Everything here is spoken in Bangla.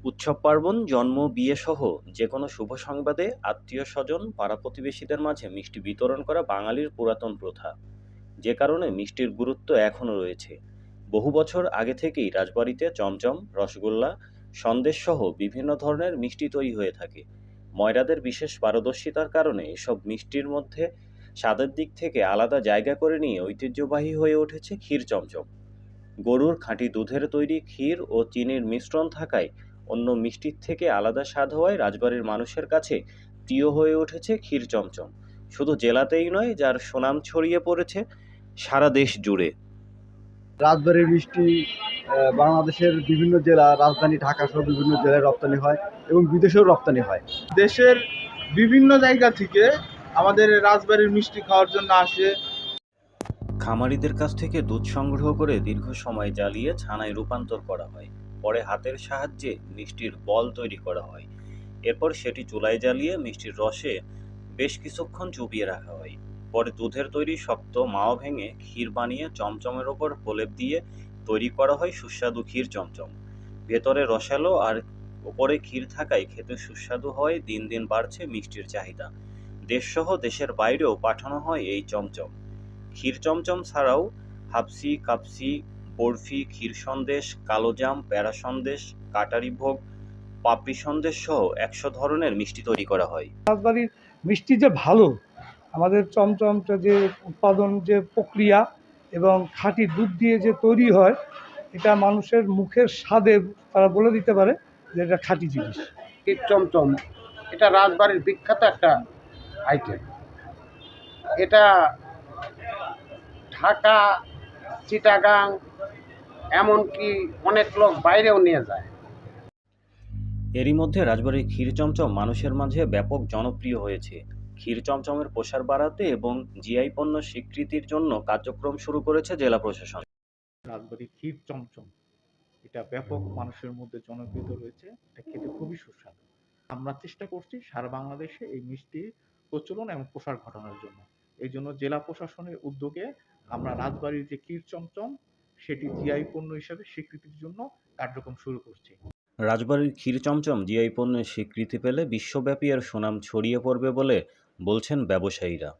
উৎসব পার্বণ, জন্ম, বিয়েসহ যেকোনো শুভ সংবাদে আত্মীয়স্বজন, পাড়া-প্রতিবেশীদের মাঝে মিষ্টি বিতরণ করা বাঙালির পুরাতন প্রথা। যে কারণে মিষ্টির গুরুত্ব এখনো রয়েছে। বহু বছর আগে থেকেই রাজবাড়িতে চমচম, রসগোল্লা, সন্দেশসহ বিভিন্ন ধরনের মিষ্টি তৈরি হয়ে থাকে। ময়রাদের বিশেষ পারদর্শিতার কারণে এসব মিষ্টির মধ্যে স্বাদের দিক থেকে আলাদা জায়গা করে নিয়ে ঐতিহ্যবাহী হয়ে উঠেছে ক্ষীর চমচম। গরুর খাঁটি দুধের তৈরি ক্ষীর ও চিনির মিশ্রণ থাকায় অন্য মিষ্টির থেকে আলাদা স্বাদ হওয়ায় রাজবাড়ির মানুষের কাছে প্রিয় হয়ে উঠেছে ক্ষীর চমচম। শুধু জেলাতেই নয়, যার সুনাম ছড়িয়ে পড়েছে সারা দেশ জুড়ে। রাজবাড়ির মিষ্টি বাংলাদেশের বিভিন্ন জেলা, রাজধানী ঢাকা সহ বিভিন্ন জেলায় রপ্তানি হয় এবং বিদেশেও রপ্তানি হয়। দেশের বিভিন্ন জায়গা থেকে আমাদের রাজবাড়ির মিষ্টি খাওয়ার জন্য আসে। খামারিদের কাছ থেকে দুধ সংগ্রহ করে দীর্ঘ সময় জ্বালিয়ে ছানায় রূপান্তর করা হয়। পরে হাতের সাহায্যে মিষ্টির বল তৈরি করা হয়। এরপর সেটি চুলায় জ্বালিয়ে মিষ্টির রসে বেশ কিছুক্ষণ চুবিয়ে রাখা হয়। পরে দুধের তৈরি শক্ত মাও ভেঙে ক্ষীর বানিয়ে চমচমের ওপর প্রলেপ দিয়ে তৈরি করা হয় সুস্বাদু ক্ষীর চমচম। ভেতরে রসালো আর ওপরে ক্ষীর থাকায় খেতে সুস্বাদু হওয়ায় দিন দিন বাড়ছে মিষ্টির চাহিদা। দেশসহ দেশের বাইরেও পাঠানো হয় এই চমচম। ক্ষীর চমচম ছাড়াও হাবসি, কাপসি, বরফি, ক্ষীর সন্দেশ, কালোজাম, প্যারা সন্দেশ, কাটারি ভোগ, পাপড়ি সন্দেশ সহ ১০০ ধরনের মিষ্টি তৈরি করা হয়। রাজবাড়ির মিষ্টি যে ভালো, আমাদের চমচমটা যে উৎপাদন যে প্রক্রিয়া এবং খাঁটি দুধ দিয়ে যে তৈরি হয়, এটা মানুষের মুখের স্বাদে তারা বলে দিতে পারে যে এটা খাঁটি জিনিস। ক্ষীর চমচম এটা রাজবাড়ির বিখ্যাত একটা আইটেম। এটা ঢাকা, চিটাগাং, এমনকি অনেক লোক বাইরেও নিয়ে যায়। এরই মধ্যে রাজবাড়ির ক্ষীর চমচম মানুষের মাঝে ব্যাপক জনপ্রিয় হয়েছে। ক্ষীর চমচমের প্রসার বাড়াতে এবং জিআই পণ্য স্বীকৃতির জন্য কার্যক্রম শুরু করেছে জেলা প্রশাসন। রাজবাড়ির ক্ষীর চমচম এটা ব্যাপক মানুষের মধ্যে জনপ্রিয়তা রয়েছে। এটা খেতে খুবই সুস্বাদু। আমরা চেষ্টা করছি সারা বাংলাদেশে এই মিষ্টির প্রচলন এবং প্রসার ঘটানোর জন্য। এই জন্য জেলা প্রশাসনের উদ্যোগে আমরা রাজবাড়ির যে ক্ষীর চমচম সেটি জিআই পণ্য হিসেবে স্বীকৃতির জন্য কার্যক্রম শুরু করছি। রাজবাড়ির ক্ষীর চমচম জিআই পণ্যের স্বীকৃতি পেলে বিশ্বব্যাপী এর সুনাম ছড়িয়ে পড়বে বলে বলছেন ব্যবসায়ীরা।